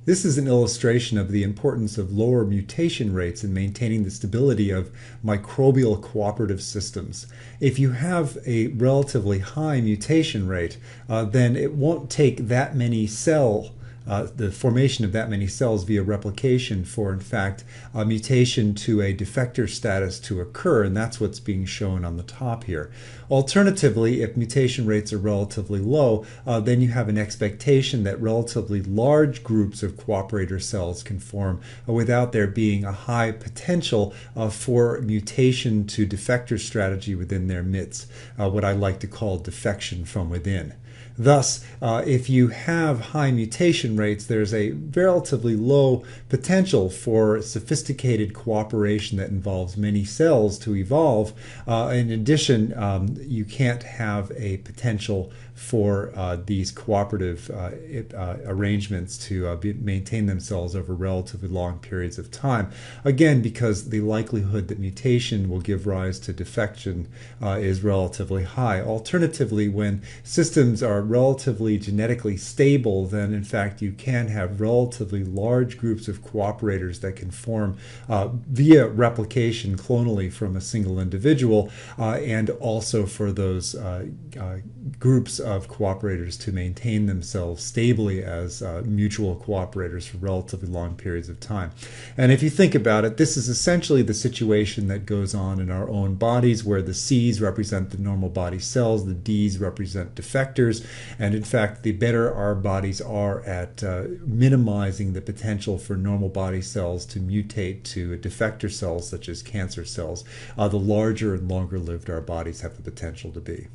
This is an illustration of the importance of lower mutation rates in maintaining the stability of microbial cooperative systems. If you have a relatively high mutation rate, then it won't take that many the formation of that many cells via replication for, in fact, a mutation to a defector status to occur, and that's what's being shown on the top here. Alternatively, if mutation rates are relatively low, then you have an expectation that relatively large groups of cooperator cells can form without there being a high potential for mutation to defector strategy within their midst, what I like to call defection from within. Thus, if you have high mutation rates, there's a relatively low potential for sophisticated cooperation that involves many cells to evolve. In addition, you can't have a potential for these cooperative arrangements to maintain themselves over relatively long periods of time. Again, because the likelihood that mutation will give rise to defection is relatively high. Alternatively, when systems are relatively genetically stable, then in fact you can have relatively large groups of cooperators that can form via replication clonally from a single individual, and also for those groups of cooperators to maintain themselves stably as mutual cooperators for relatively long periods of time. And if you think about it, this is essentially the situation that goes on in our own bodies, where the C's represent the normal body cells, the D's represent defectors, and in fact the better our bodies are at minimizing the potential for normal body cells to mutate to defector cells such as cancer cells, the larger and longer lived our bodies have the potential to be.